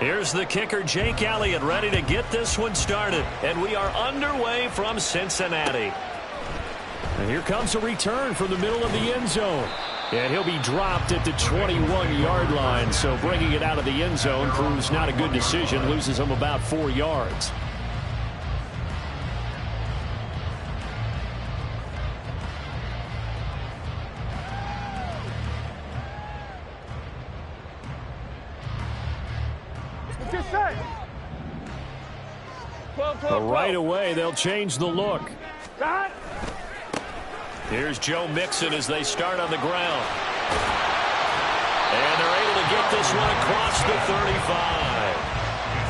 Here's the kicker, Jake Elliott, ready to get this one started. And we are underway from Cincinnati. And here comes a return from the middle of the end zone. And he'll be dropped at the 21-yard line. So bringing it out of the end zone proves not a good decision. Loses him about 4 yards. But right away, they'll change the look. Here's Joe Mixon as they start on the ground. And they're able to get this one across the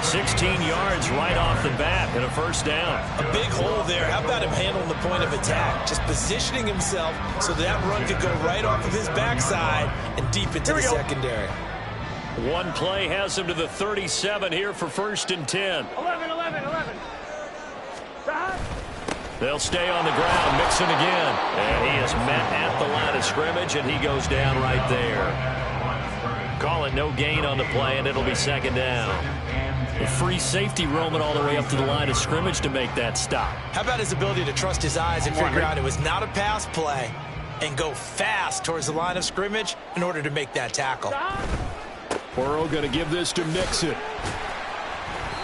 35. 16 yards right off the bat and a first down. A big hole there. How about him handling the point of attack? Just positioning himself so that run could go right off of his backside and deep into the secondary. One play has him to the 37 here for 1st and 10. 11. They'll stay on the ground. Mixon again. And he is met at the line of scrimmage, and he goes down right there. Call it no gain on the play, and it'll be 2nd down. A free safety roaming all the way up to the line of scrimmage to make that stop. How about his ability to trust his eyes and figure out it was not a pass play and go fast towards the line of scrimmage in order to make that tackle. Burrow going to give this to Mixon.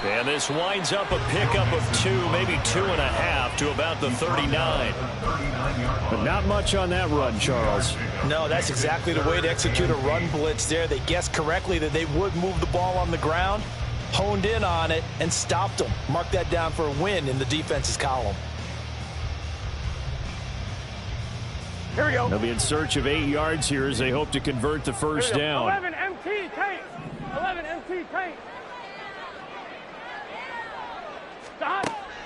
And this winds up a pickup of 2, maybe 2.5 to about the 39. But not much on that run, Charles. No, that's exactly the way to execute a run blitz there. They guessed correctly that they would move the ball on the ground, honed in on it, and stopped them. Mark that down for a win in the defense's column. Here we go. They'll be in search of 8 yards here as they hope to convert the first down. 11 MT tank. 11 MT tank.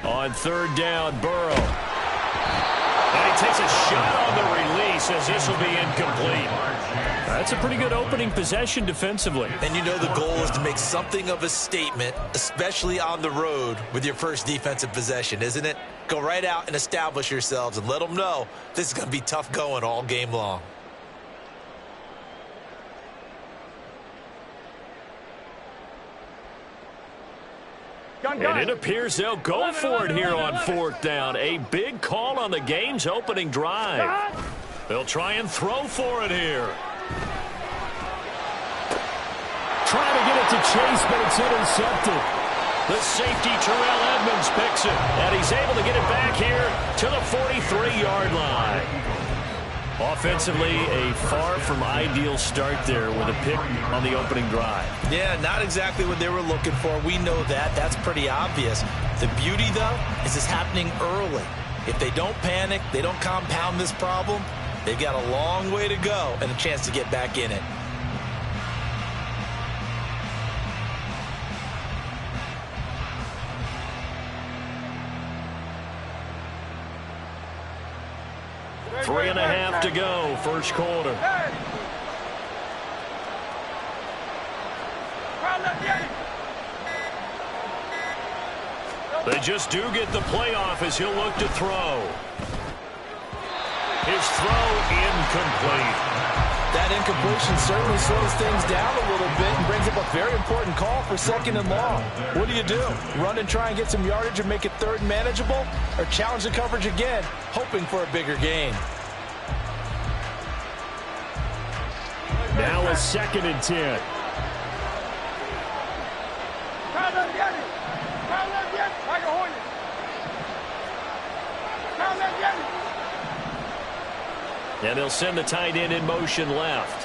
On 3rd down, Burrow. And he takes a shot on the release as this will be incomplete. That's a pretty good opening possession defensively. And you know the goal is to make something of a statement, especially on the road with your first defensive possession, isn't it? Go right out and establish yourselves and let them know this is going to be tough going all game long. And it appears they'll go for it here on 4th down. A big call on the game's opening drive. They'll try and throw for it here. Trying to get it to Chase, but it's intercepted. The safety, Terrell Edmonds, picks it. And he's able to get it back here to the 43-yard line. Offensively, a far from ideal start there with a pick on the opening drive. Yeah, not exactly what they were looking for. We know that. That's pretty obvious. The beauty, though, is it's happening early. If they don't panic, they don't compound this problem, they've got a long way to go and a chance to get back in it. Three and a half to go, first quarter. They just do get the playoff as he'll look to throw. His throw incomplete. That incompletion certainly slows things down a little bit and brings up a very important call for 2nd and long. What do? Run and try and get some yardage and make it 3rd and manageable, or challenge the coverage again, hoping for a bigger gain? Now a 2nd and 10. And they'll send the tight end in motion left.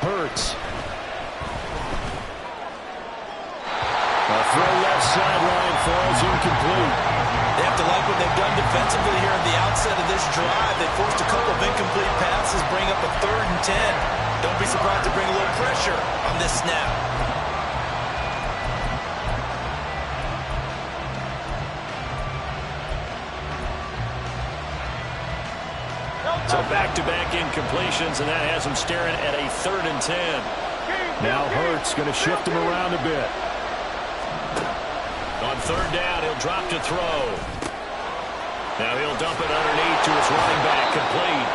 Hurts. A throw left sideline falls incomplete. They have to like what they've done defensively here at the outset of this drive. They forced a couple of incomplete passes, bring up a 3rd and 10. Don't be surprised to bring a little pressure on this snap. So back-to-back incompletions, and that has him staring at a 3rd and 10. Now Hurts going to shift him around a bit. On 3rd down, he'll drop to throw. Now he'll dump it underneath to his running back, complete.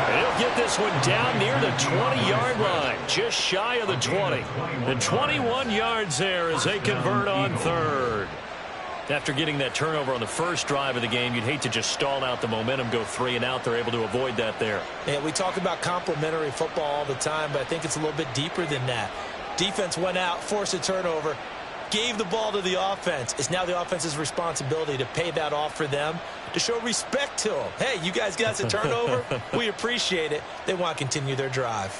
And he'll get this one down near the 20-yard line, just shy of the 20. And 21 yards there as they convert on third. After getting that turnover on the first drive of the game, you'd hate to just stall out the momentum, go 3 and out. They're able to avoid that there. Yeah, we talk about complementary football all the time, but I think it's a little bit deeper than that. Defense went out, forced a turnover, gave the ball to the offense. It's now the offense's responsibility to pay that off for them, to show respect to them. Hey, you guys got us a turnover? We appreciate it. They want to continue their drive.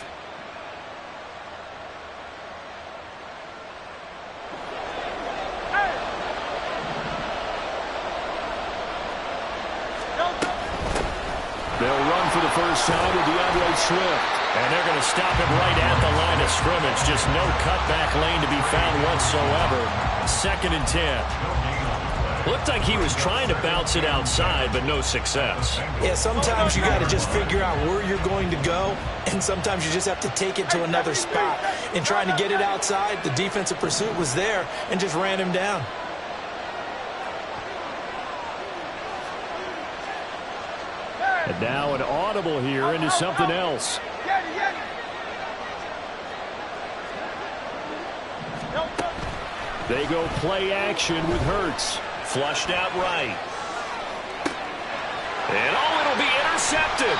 They'll run for the first time with DeAndre Swift. And they're going to stop it right at the line of scrimmage. Just no cutback lane to be found whatsoever. 2nd and 10. Looked like he was trying to bounce it outside, but no success. Yeah, sometimes you got to just figure out where you're going to go, and sometimes you just have to take it to another spot. In trying to get it outside, the defensive pursuit was there and just ran him down. And now an audible here into something else. They go play action with Hurts. Flushed out right. And it'll be intercepted.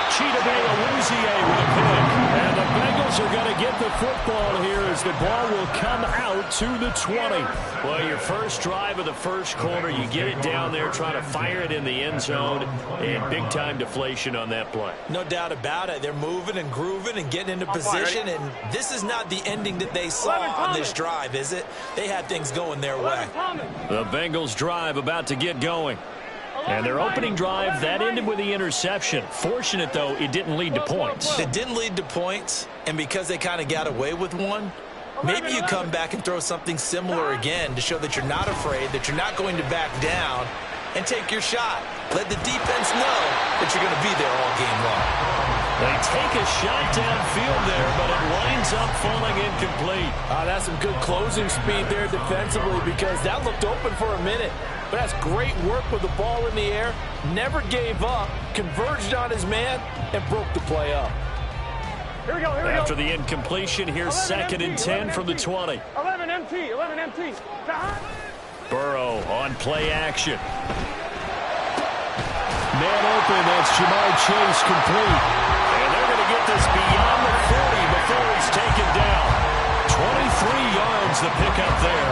Chidobe Awuzie with a pick. And the Bengals are going to get the football here as the ball will come out to the 20. Well, your first drive of the first quarter, you get it down there, try to fire it in the end zone, and big-time deflation on that play. No doubt about it. They're moving and grooving and getting into position, and this is not the ending that they saw on this drive, is it? They had things going their way. The Bengals drive about to get going. And their opening drive, that ended with the interception. Fortunate, though, it didn't lead to points. It didn't lead to points, and because they kind of got away with one, maybe you come back and throw something similar again to show that you're not afraid, that you're not going to back down, and take your shot. Let the defense know that you're going to be there all game long. They take a shot downfield there, but it winds up falling incomplete. That's some good closing speed there defensively, because that looked open for a minute. But that's great work with the ball in the air. Never gave up, converged on his man, and broke the play up. Here we go, here we After go. the incompletion, here's 2nd and 10 from the 20. 11 MT, 11 MT. Burrow on play action. Man open, that's Jamar Chase complete. And they're going to get this beyond the 40 before he's taken down. 23 yards the pickup there.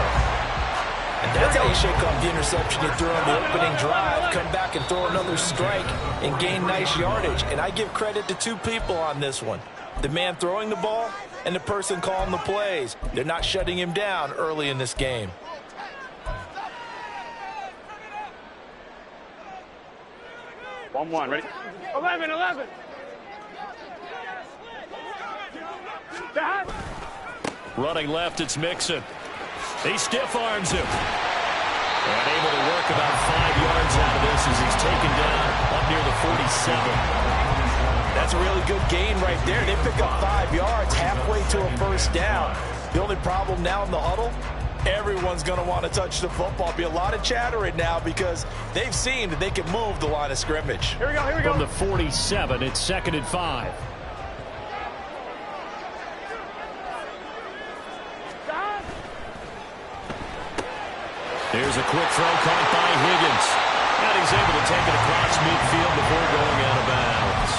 And that's how you shake off the interception you threw on the opening drive, come back and throw another strike and gain nice yardage. And I give credit to two people on this one. The man throwing the ball and the person calling the plays. They're not shutting him down early in this game. One, ready? 11. Running left, it's Mixon. He stiff arms him. And able to work about 5 yards out of this as he's taken down up near the 47. That's a really good gain right there. They pick up 5 yards halfway to a first down. The only problem now in the huddle, everyone's going to want to touch the football. Be a lot of chattering now because they've seen that they can move the line of scrimmage. Here we go. From the 47, it's 2nd and 5. Here's a quick throw caught by Higgins. And he's able to take it across midfield before going out of bounds.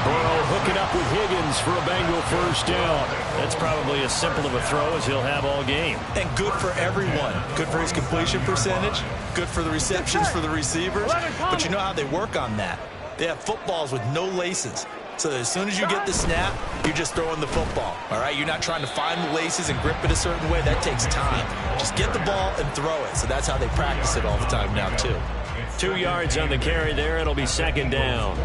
Burrow hooking up with Higgins for a Bengal first down. That's probably as simple of a throw as he'll have all game. And good for everyone. Good for his completion percentage. Good for the receptions for the receivers. But you know how they work on that. They have footballs with no laces. So as soon as you get the snap, you're just throwing the football. All right, you're not trying to find the laces and grip it a certain way. That takes time. Just get the ball and throw it. So that's how they practice it all the time now, too. 2 yards on the carry there. It'll be 2nd down.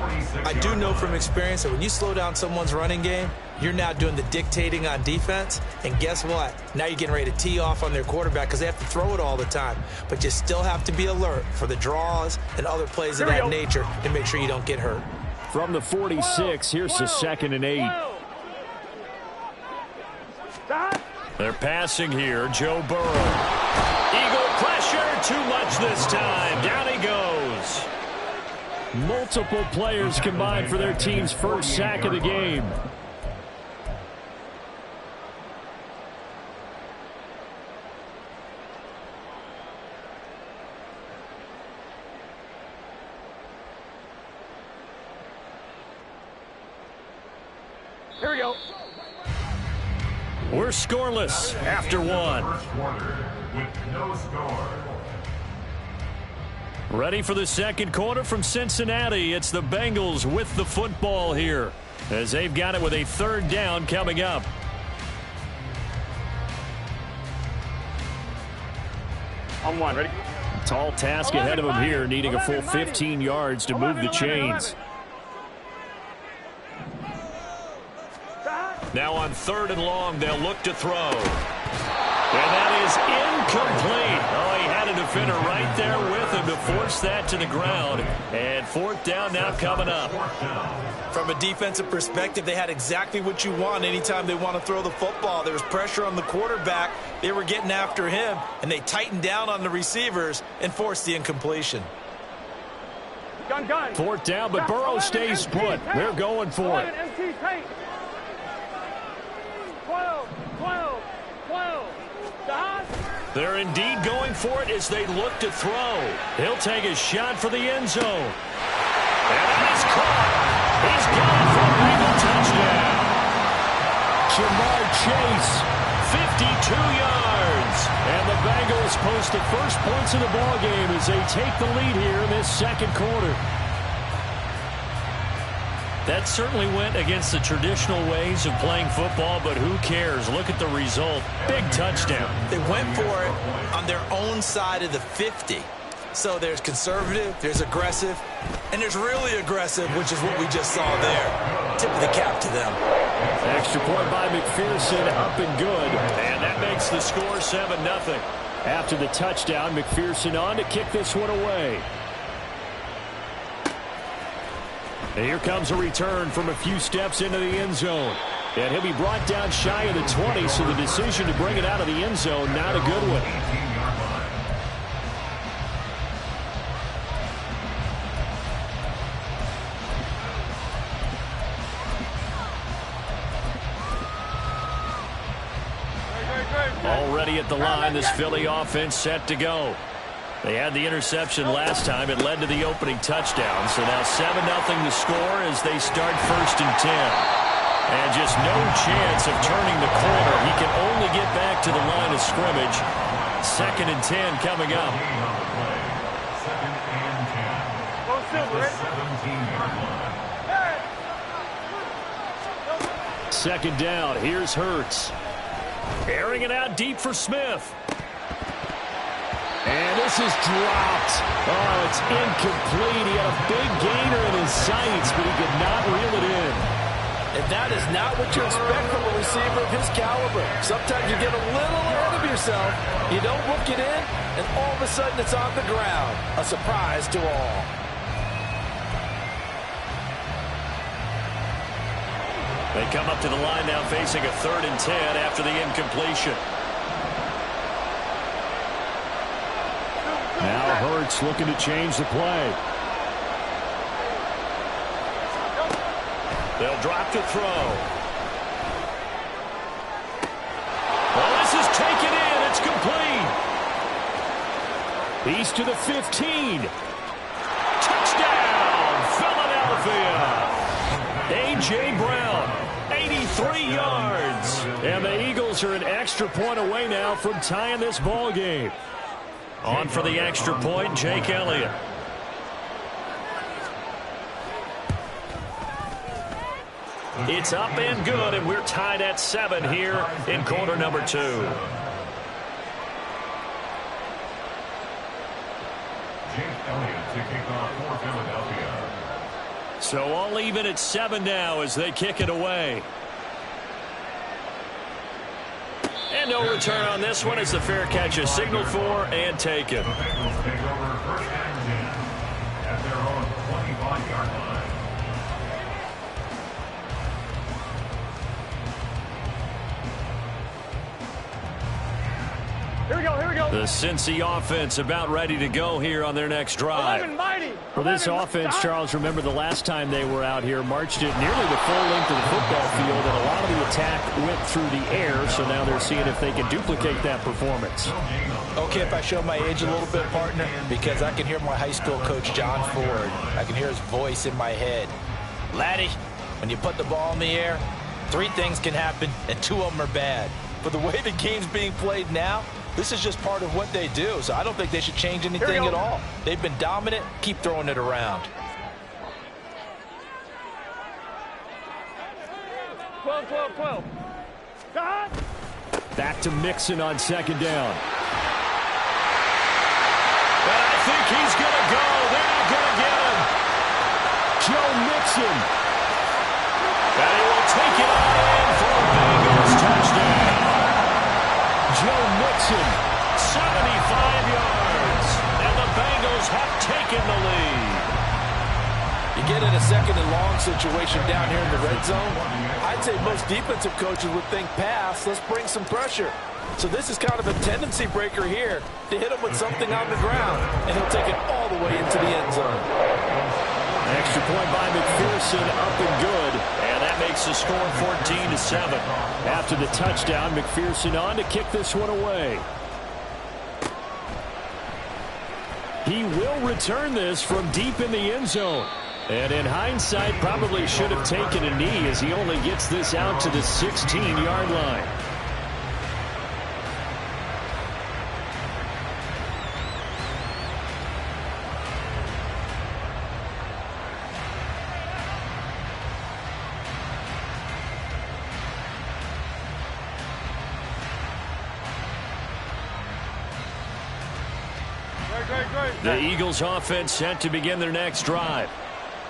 I do know from experience that when you slow down someone's running game, you're now doing the dictating on defense. And guess what? Now you're getting ready to tee off on their quarterback because they have to throw it all the time. But you still have to be alert for the draws and other plays of that nature to make sure you don't get hurt. From the 46, here's the 2nd and 8. They're passing here. Joe Burrow. Eagle pressure. Too much this time. Down he goes. Multiple players combined for their team's first sack of the game. Here we go. We're scoreless after one. Ready for the second quarter from Cincinnati. It's the Bengals with the football here as they've got it with a third down coming up. On one, ready? Tall task ahead of him here, needing a full 15 yards to move the chains. Now on 3rd and long, they'll look to throw. And that is incomplete. Oh, he had a defender right there with him to force that to the ground. And 4th down now coming up. From a defensive perspective, they had exactly what you want anytime they want to throw the football. There was pressure on the quarterback. They were getting after him, and they tightened down on the receivers and forced the incompletion. Gun. 4th down, but Burrow stays put. They're going for it. 12. They're indeed going for it as they look to throw. He'll take a shot for the end zone. And that is caught. He's got it for a Bengal touchdown. Jamar Chase, 52 yards. and the Bengals post the first points of the ballgame as they take the lead here in this second quarter. That certainly went against the traditional ways of playing football, but who cares? Look at the result. Big touchdown. They went for it on their own side of the 50. So there's conservative, there's aggressive, and there's really aggressive, which is what we just saw there. Tip of the cap to them. Extra point by McPherson, up and good. And that makes the score 7-0. After the touchdown, McPherson on to kick this one away. And here comes a return from a few steps into the end zone. And he'll be brought down shy of the 20, so the decision to bring it out of the end zone, not a good one. Already at the line, this Philly offense set to go. They had the interception last time. It led to the opening touchdown. So now 7-0 the score as they start 1st and 10. And just no chance of turning the corner. He can only get back to the line of scrimmage. 2nd and 10 coming up. Second down. Here's Hurts. Airing it out deep for Smith. And this is dropped. Oh, it's incomplete. He had a big gainer in his sights, but he could not reel it in. And that is not what you expect from a receiver of his caliber. Sometimes you get a little ahead of yourself. You don't look it in, and all of a sudden it's on the ground. A surprise to all. They come up to the line now facing a 3rd and 10 after the incompletion. Now Hurts looking to change the play. They'll drop to throw. Well, this is taken in. It's complete. He's to the 15. Touchdown, Philadelphia. A.J. Brown, 83 yards. And the Eagles are an extra point away now from tying this ball game. On for the extra point, Jake Elliott. It's up and good, and we're tied at 7 here in quarter number 2. So all even at 7 now as they kick it away. And no return on this one as the fair catch is signaled for and taken. Here we go, here we go. The Cincy offense about ready to go here on their next drive. 11, mighty. For this 11, offense, stop. Charles, remember the last time they were out here, marched it nearly the full length of the football field, and a lot of the attack went through the air, so now they're seeing if they can duplicate that performance. Okay, if I show my age a little bit, partner, because I can hear my high school coach, John Ford. I can hear his voice in my head. Laddie, when you put the ball in the air, 3 things can happen, and 2 of them are bad. But the way the game's being played now, this is just part of what they do, so I don't think they should change anything at all. They've been dominant. Keep throwing it around. 12, 12, 12. Stop. Back to Mixon on second down. And I think he's going to go. They're not going to get him. Joe Mixon. And he will take it on in for a Bengals touchdown. Joe Mixon. 75 yards. And the Bengals have taken the lead. You get in a second and long situation down here in the red zone, I'd say most defensive coaches would think pass, let's bring some pressure. So this is kind of a tendency breaker here to hit him with something on the ground, and he'll take it all the way into the end zone. Extra point by McPherson, up and good. And that makes the score 14-7. After the touchdown, McPherson on to kick this one away. He will return this from deep in the end zone. And in hindsight, probably should have taken a knee as he only gets this out to the 16-yard line. The Eagles offense set to begin their next drive.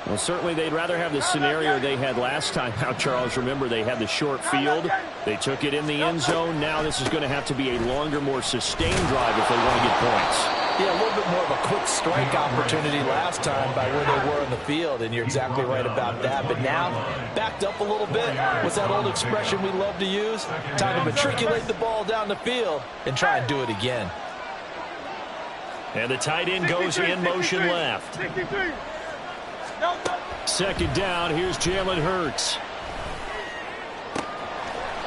Well, certainly they'd rather have the scenario they had last time out, Charles. Remember, they had the short field. They took it in the end zone. Now this is going to have to be a longer, more sustained drive if they want to get points. Yeah, a little bit more of a quick strike opportunity last time by where they were in the field, and you're exactly right about that. But now, backed up a little bit, what's that old expression we love to use? Time to matriculate the ball down the field and try and do it again. And the tight end goes in motion left. 63. Second down, here's Jalen Hurts.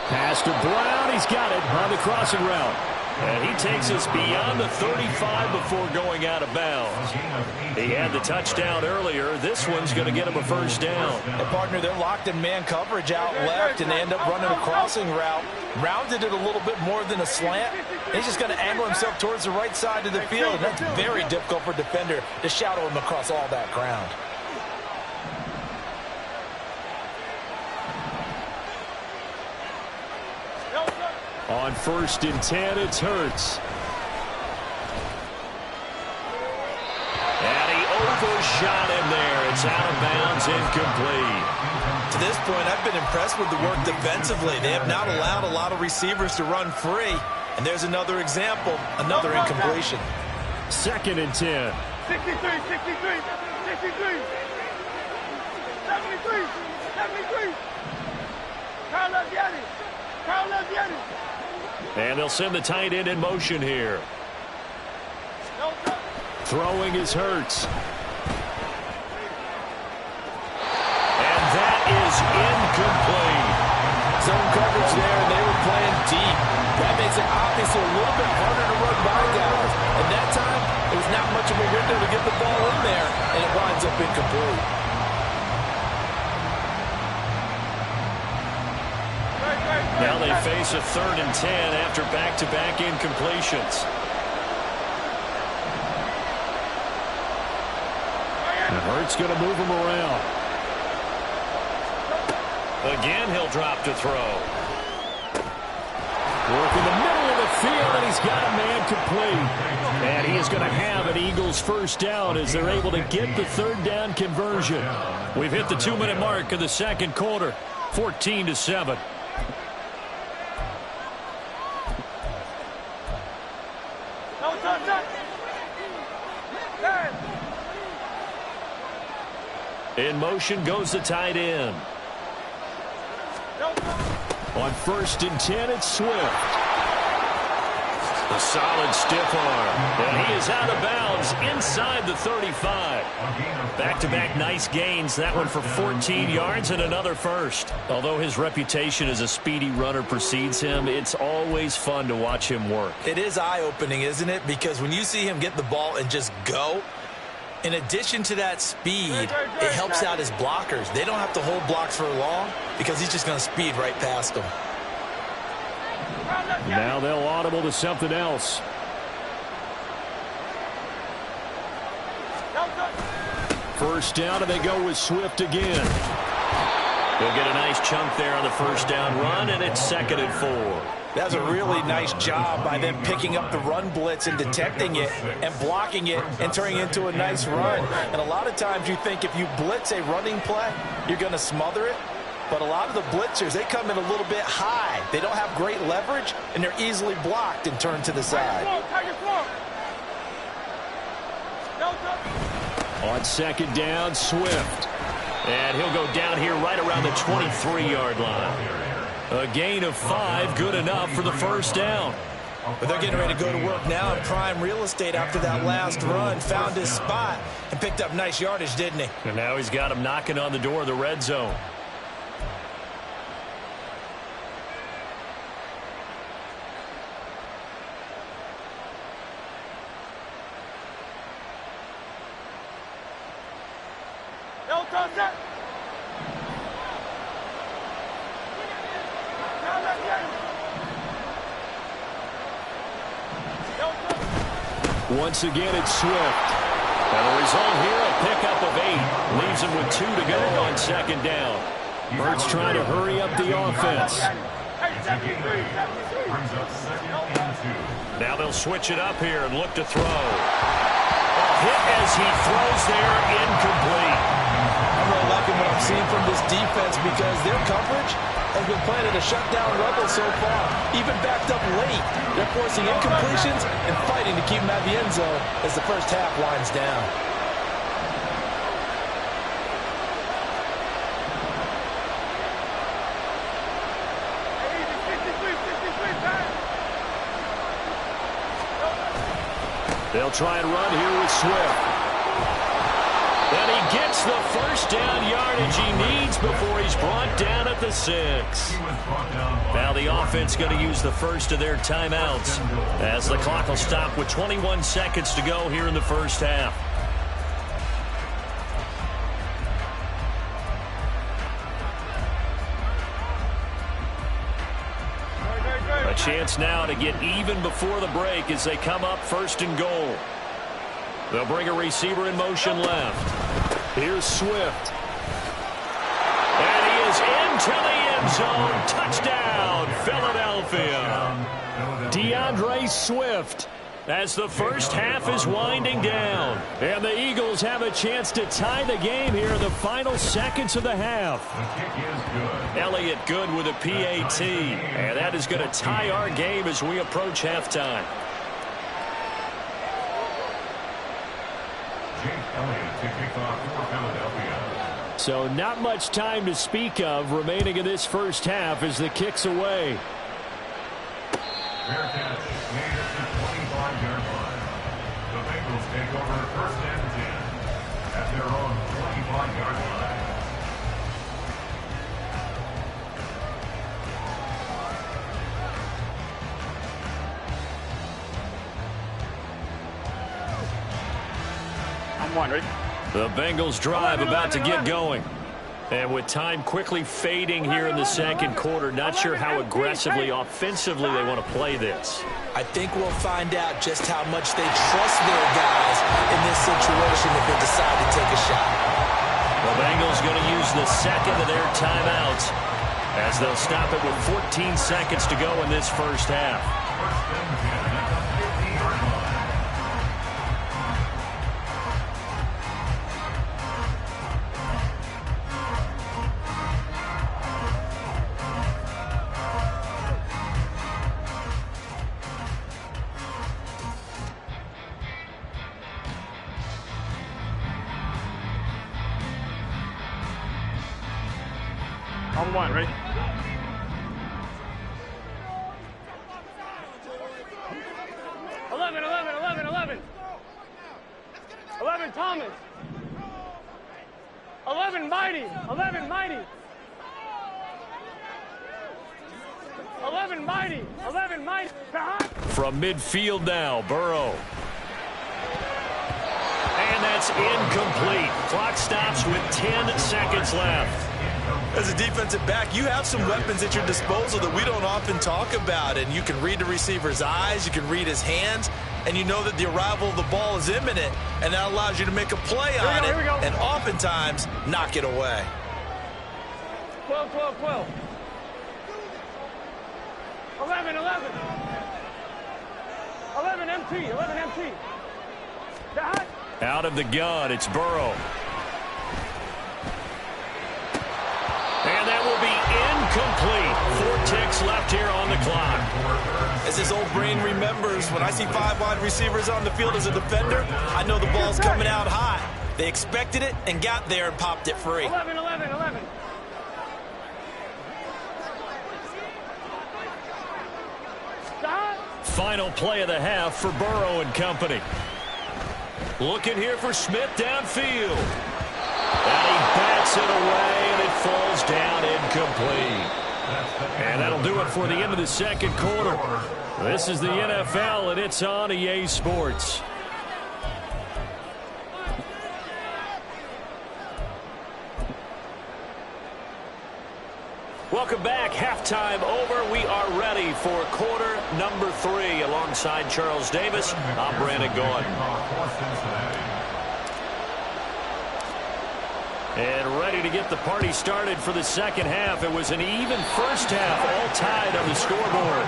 Pass to Brown, he's got it on the crossing route. And he takes us beyond the 35 before going out of bounds. He had the touchdown earlier. This one's going to get him a first down. And partner, they're locked in man coverage out left, and they end up running a crossing route. Rounded it a little bit more than a slant. He's just going to angle himself towards the right side of the field, and that's very difficult for a defender to shadow him across all that ground. On 1st and 10, it's Hurts. And he overshot him there. It's out of bounds, incomplete. To this point, I've been impressed with the work defensively. They have not allowed a lot of receivers to run free. And there's another example, another incompletion. 2nd and 10. 63, 63, 63. 73, 73. Carl Laviani. Carl Laviani. And they'll send the tight end in motion here. Throwing is Hurts. And that is incomplete. Zone coverage there, and they were playing deep. That makes it obviously a little bit harder to run by guys. And that time, it was not much of a window to get the ball in there, and it winds up incomplete. Now they face a 3rd and 10 after back-to-back incompletions. And Hurts going to move him around. Again, he'll drop to throw. Work in the middle of the field, and he's got a man complete. And he is going to have an Eagles first down as they're able to get the 3rd down conversion. We've hit the 2-minute mark of the second quarter, 14-7. In motion goes the tight end. On 1st and 10, it's Swift. A solid stiff arm. And he is out of bounds inside the 35. Back-to-back nice gains. That one for 14 yards and another first. Although his reputation as a speedy runner precedes him, it's always fun to watch him work. It is eye-opening, isn't it? Because when you see him get the ball and just go, in addition to that speed, it helps out his blockers. They don't have to hold blocks for long because he's just going to speed right past them. Now they'll audible to something else. First down, and they go with Swift again. He'll get a nice chunk there on the first down run, and it's 2nd and 4. That's a really nice job by them picking up the run blitz and detecting it and blocking it and turning it into a nice run. And a lot of times you think if you blitz a running play, you're going to smother it. But a lot of the blitzers, they come in a little bit high. They don't have great leverage, and they're easily blocked and turned to the side. On 2nd down, Swift. And he'll go down here right around the 23-yard line. A gain of 5, good enough for the first down. But they're getting ready to go to work now in prime real estate after that last run. Found his spot and picked up nice yardage, didn't he? And now he's got him knocking on the door of the red zone. Once again, it's Swift. And the result here, a pickup of 8. Leaves him with 2 to go on 2nd down. Hurts trying to hurry up the offense. Now they'll switch it up here and look to throw. Hit as he throws there, incomplete. I'm really liking what I'm seeing from this defense because their coverage has been playing to shut down Rebels so far. Even backed up late, they're forcing incompletions and fighting to keep them out of the end zone as the first half winds down. They'll try and run here with Swift. And he gets the first down yardage he needs before he's brought down at the 6. Now the offense going to use the first of their timeouts as the clock will stop with 21 seconds to go here in the first half. A chance now to get even before the break as they come up 1st and goal. They'll bring a receiver in motion left. Here's Swift. And he is into the end zone. Touchdown, Philadelphia. DeAndre Swift as the first half is winding down. And the Eagles have a chance to tie the game here in the final seconds of the half. Elliott Good with a PAT. And that is going to tie our game as we approach halftime. So not much time to speak of remaining in this first half as the kick's away. Fair catch made at the 25-yard line. The Bengals take over 1st and 10 at their own 25-yard line. I'm wondering. The Bengals drive about to get going. And with time quickly fading here in the 2nd quarter, not sure how aggressively, offensively they want to play this. I think we'll find out just how much they trust their guys in this situation if they decide to take a shot. The Bengals going to use the 2nd of their timeouts as they'll stop it with 14 seconds to go in this first half. On one, ready? 11 Thomas. 11 Mighty. 11 Mighty. 11 Mighty. 11 Mighty. From midfield now, Burrow. And that's incomplete. Clock stops with 10 seconds left. As a defensive back, you have some weapons at your disposal that we don't often talk about. And you can read the receiver's eyes, you can read his hands, and you know that the arrival of the ball is imminent, and that allows you to make a play on it and oftentimes knock it away. 12, 12, 12. 11, 11. 11 MT, 11 MT. Dot. Out of the gun, it's Burrow. And that will be incomplete. 4 ticks left here on the clock. As his old brain remembers, when I see 5 wide receivers on the field as a defender, I know the ball's coming out high. They expected it and got there and popped it free. 11, 11, 11. Dot. Final play of the half for Burrow and company. Looking here for Smith downfield. And he bats it away, and it falls down incomplete. And that'll do it for the end of the second quarter. This is the NFL, and it's on EA Sports. Welcome back. Halftime over. We are ready for quarter number 3. Alongside Charles Davis, I'm Brandon Gordon. And ready to get the party started for the second half. It was an even first half, all tied on the scoreboard.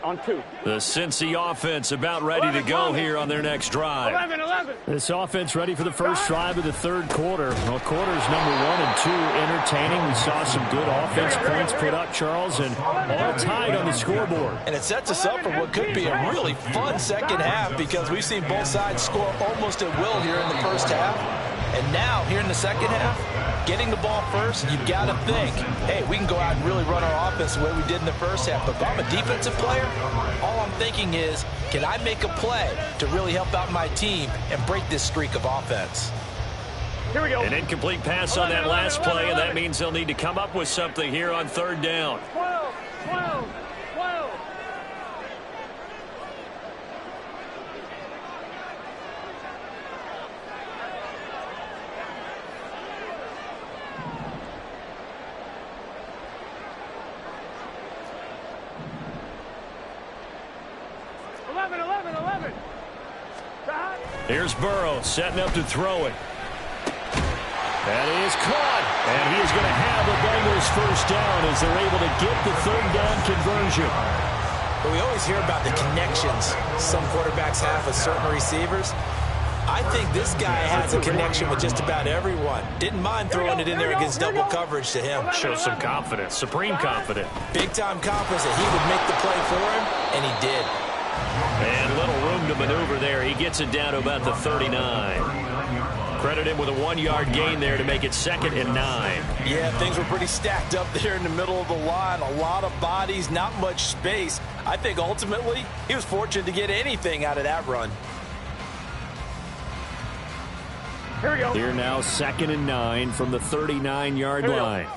On 2. The Cincy offense about ready to go here on their next drive. 11, 11. This offense ready for the first drive of the third quarter. Well, quarters number 1 and 2 entertaining. We saw some good offense points put up, Charles, and all tied on the scoreboard. And it sets us up for what could be a really fun second half because we've seen both sides score almost at will here in the first half. And now, here in the second half, getting the ball first, you've got to think, hey, we can go out and really run our offense the way we did in the first half. But if I'm a defensive player, all I'm thinking is, can I make a play to really help out my team and break this streak of offense? Here we go. An incomplete pass on that last play, and that means they'll need to come up with something here on third down. 12, 12, 12. Here's Burrow setting up to throw it. That is caught. And he is going to have the Bengals first down as they're able to get the third down conversion. But we always hear about the connections some quarterbacks have with certain receivers. I think this guy has a connection with just about everyone. Didn't mind throwing it in there against double coverage to him. Shows some confidence, supreme confidence. Big-time confidence that he would make the play for him, and he did. And little room to maneuver there. He gets it down to about the 39. Credit him with a 1-yard gain there to make it 2nd and 9. Yeah, things were pretty stacked up there in the middle of the line. A lot of bodies, not much space. I think ultimately he was fortunate to get anything out of that run. Here we go. Here now 2nd and 9 from the 39-yard line.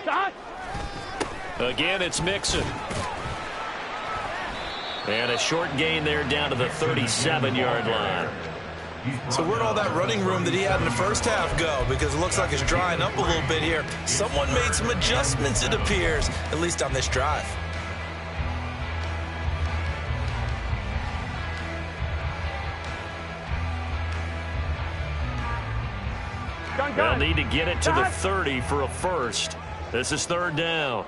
Stop. Again, it's Mixon. And a short gain there down to the 37-yard line. So where'd all that running room that he had in the first half go? Because it looks like it's drying up a little bit here. Someone made some adjustments, it appears, at least on this drive. They'll need to get it to the 30 for a first. This is third down.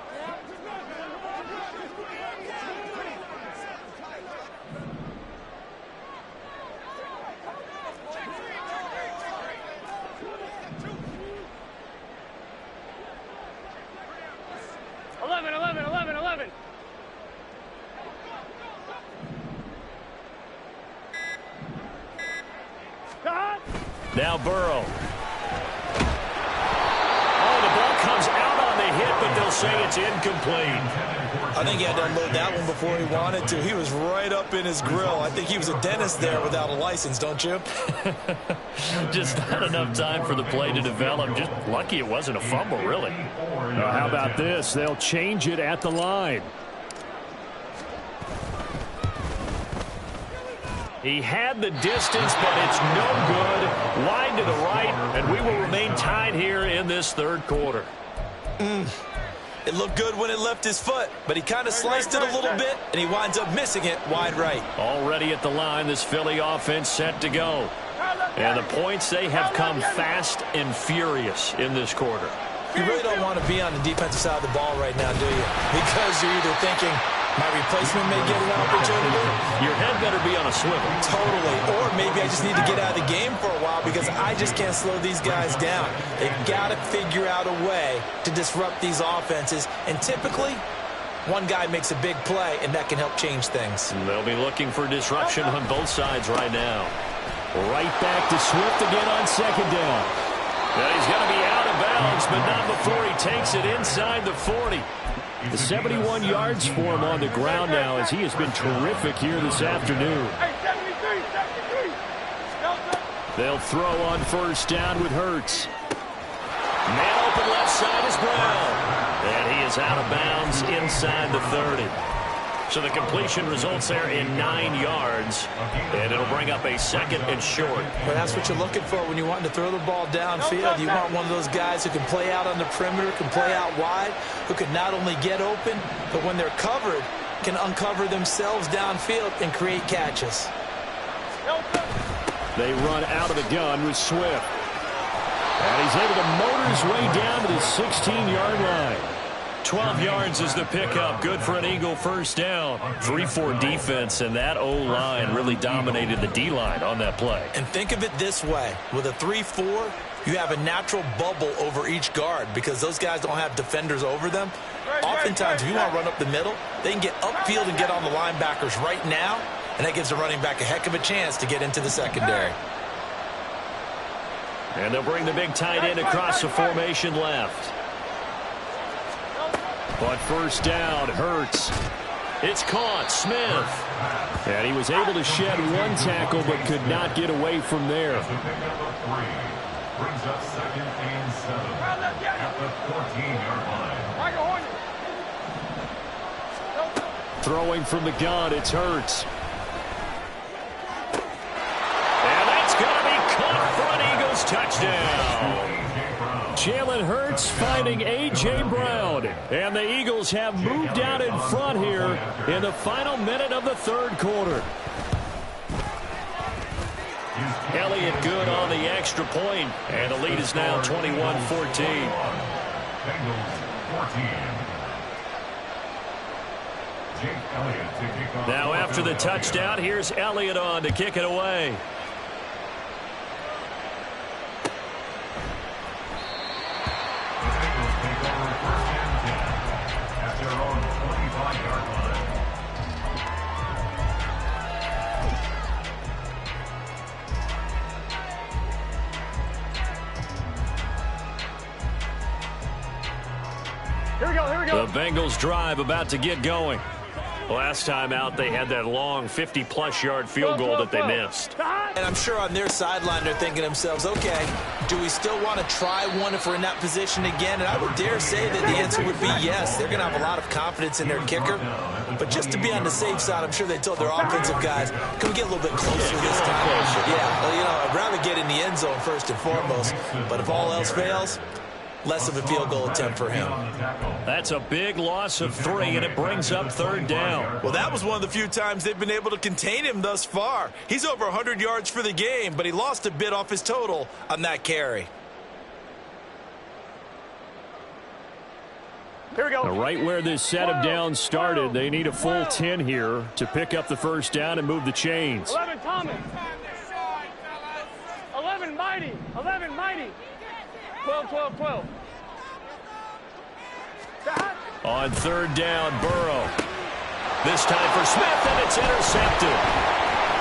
Now Burrow. Oh, the ball comes out on the hit, but they'll say it's incomplete. I think he had to unload that one before he wanted to. He was right up in his grill. I think he was a dentist there without a license, don't you? Just not enough time for the play to develop. Just lucky it wasn't a fumble, really. How about this? They'll change it at the line. He had the distance, but it's no good. Wide to the right, and we will remain tied here in this third quarter. It looked good when it left his foot, but he kind of sliced it a little bit, and he winds up missing it wide right. Already at the line, this Philly offense set to go. And the points, they have come fast and furious in this quarter. You really don't want to be on the defensive side of the ball right now, do you? Because you're either thinking, my replacement may get an opportunity. Your head better be on a swivel. Totally. Or maybe I just need to get out of the game for a while because I just can't slow these guys down. They've got to figure out a way to disrupt these offenses. And typically, one guy makes a big play, and that can help change things. And they'll be looking for disruption on both sides right now. Right back to Swift again on second down. Now he's going to be out of bounds, but not before he takes it inside the 40. The 71 yards for him on the ground now as he has been terrific here this afternoon. Hey, 73, 73. They'll throw on first down with Hurts. Man open left side is Brown. And he is out of bounds inside the 30. So the completion results there in 9 yards. And it'll bring up a second and short. Well, that's what you're looking for when you want to throw the ball downfield. You want one of those guys who can play out on the perimeter, can play out wide, who can not only get open, but when they're covered, can uncover themselves downfield and create catches. They run out of the gun with Swift. And he's able to motor his way down to the 16-yard line. 12 yards is the pickup. Good for an Eagle first down. 3-4 defense, and that O-line really dominated the D-line on that play. And think of it this way. With a 3-4, you have a natural bubble over each guard because those guys don't have defenders over them. Oftentimes, if you want to run up the middle, they can get upfield and get on the linebackers right now, and that gives the running back a heck of a chance to get into the secondary. And they'll bring the big tight end across the formation left. But first down, Hurts. It's caught. Smith. And he was able to shed one tackle but could not get away from there. Brings up second and 7 at the 14-yard line. Throwing from the gun, it's Hurts. And that's going to be caught for an Eagles touchdown. Jalen Hurts finding A.J. Brown. And the Eagles have moved out in front here in the final minute of the third quarter. Elliott good on the extra point, and the lead is now 21-14. Now after the touchdown, here's Elliott on to kick it away. The Bengals drive about to get going. Last time out, they had that long 50-plus yard field goal that they missed. And I'm sure on their sideline, they're thinking to themselves, okay, do we still want to try one if we're in that position again? And I would dare say that the answer would be yes. They're going to have a lot of confidence in their kicker. But just to be on the safe side, I'm sure they told their offensive guys, can we get a little bit closer this time? Yeah, well, you know, I'd rather get in the end zone first and foremost. But if all else fails, less of a field goal attempt for him. That's a big loss of 3, and it brings up third down. Well, that was one of the few times they've been able to contain him thus far. He's over 100 yards for the game, but he lost a bit off his total on that carry. Here we go. Right where this set of downs started, they need a full 10 here to pick up the first down and move the chains. 11 Thomas. 11 Mighty. 11 Mighty. 12, 12, 12. On third down, Burrow. This time for Smith, and it's intercepted.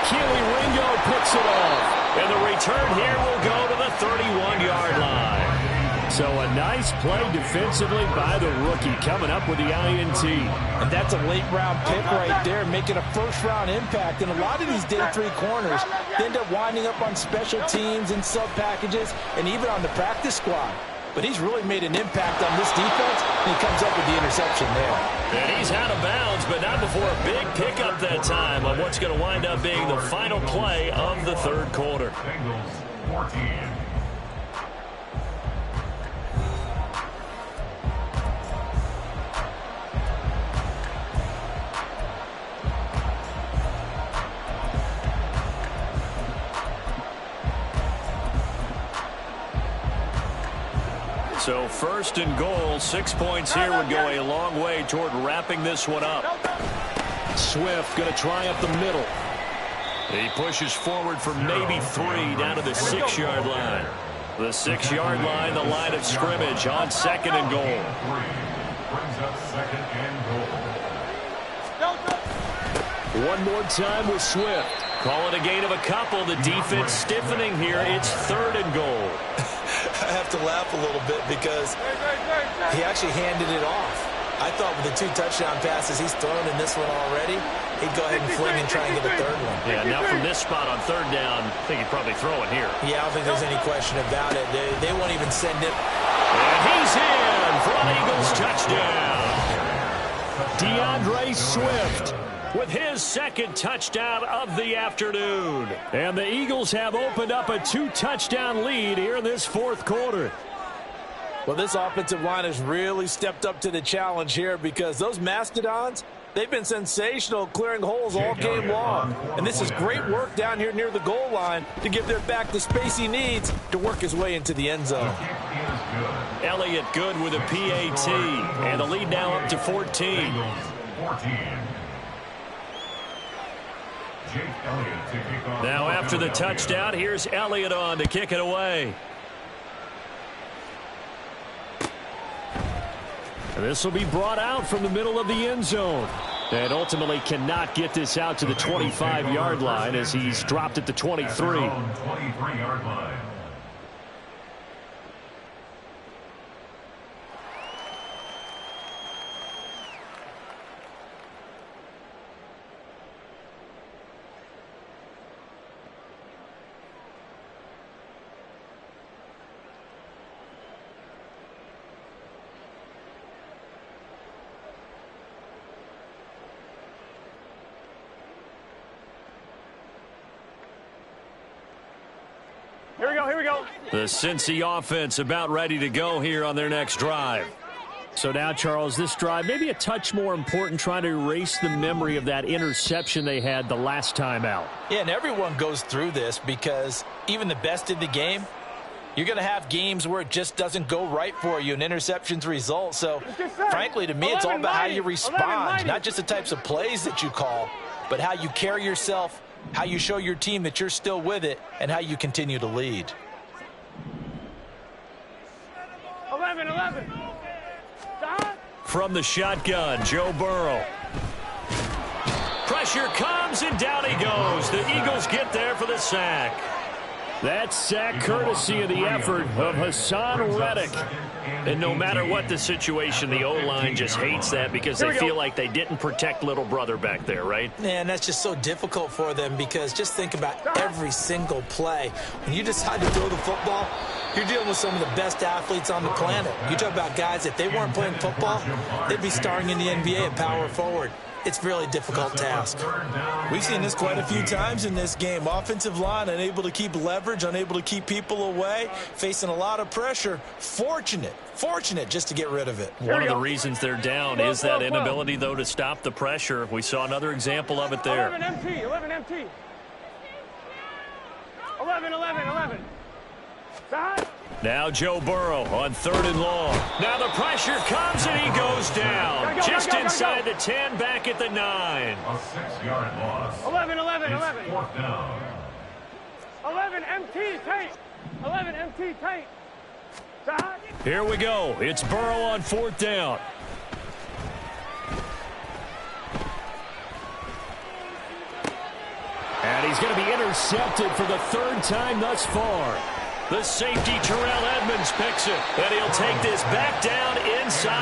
Keely Ringo picks it off. And the return here will go to the 31-yard line. So a nice play defensively by the rookie coming up with the INT. And that's a late-round pick right there, making a first-round impact. And a lot of these day three corners end up winding up on special teams and sub-packages and even on the practice squad. But he's really made an impact on this defense, and he comes up with the interception there. And he's out of bounds, but not before a big pickup that time on what's going to wind up being the final play of the third quarter. Bengals 14. So first and goal, 6 points here would go a long way toward wrapping this one up. Swift going to try up the middle. He pushes forward for maybe 3 down to the 6-yard line. The 6-yard line, the line of scrimmage on second and goal. Brings up second and goal. One more time with Swift. Call it a gain of a couple. The defense stiffening here. It's third and goal. I have to laugh a little bit because he actually handed it off. I thought with the 2 touchdown passes he's thrown in this one already, he'd go ahead and fling and try and get a third one. Yeah, now from this spot on third down, I think he'd probably throw it here. Yeah, I don't think there's any question about it. They won't even send it. And he's in for an Eagles touchdown. DeAndre Swift with his second touchdown of the afternoon. And the Eagles have opened up a 2-touchdown lead here in this fourth quarter. Well, this offensive line has really stepped up to the challenge here because those Mastodons, they've been sensational clearing holes all game long. And this is great work down here near the goal line to give their back the space he needs to work his way into the end zone. Elliott good with a PAT. And the lead now up to 14. Now after the touchdown, here's Elliott on to kick it away. And this will be brought out from the middle of the end zone. And ultimately cannot get this out to the 25-yard line as he's dropped at the 23. 23-yard line. Here we go. The Cincy offense about ready to go here on their next drive. So now, Charles, this drive maybe a touch more important, trying to erase the memory of that interception they had the last time out. Yeah, and everyone goes through this because even the best in the game, you're going to have games where it just doesn't go right for you and interceptions result. So, frankly, to me, it's all about how you respond, not just the types of plays that you call, but how you carry yourself, how you show your team that you're still with it, and how you continue to lead. 11. From the shotgun, Joe Burrow. Pressure comes, and down he goes. The Eagles get there for the sack. That sack courtesy of the effort of Hassan Reddick. And no matter what the situation, the O-line just hates that because they feel like they didn't protect little brother back there, right? Man, that's just so difficult for them because just think about every single play. When you decide to throw the football, you're dealing with some of the best athletes on the planet. You talk about guys, if they weren't playing football, they'd be starring in the NBA at power forward. It's a really difficult task. We've seen this quite a few times in this game. Offensive line unable to keep leverage, unable to keep people away, facing a lot of pressure. Fortunate just to get rid of it. One of the reasons they're down is that inability, though, to stop the pressure. We saw another example of it there. 11 MT. 11. Side. Now Joe Burrow on third and long. Now the pressure comes and he goes down. Just inside the 10, back at the 9. A 6-yard loss. 11. It's fourth down. 11 MT tight. 11 MT tight. Side. Here we go. It's Burrow on fourth down. And And he's going to be intercepted for the third time thus far. The safety, Terrell Edmunds, picks it. And he'll take this back down inside the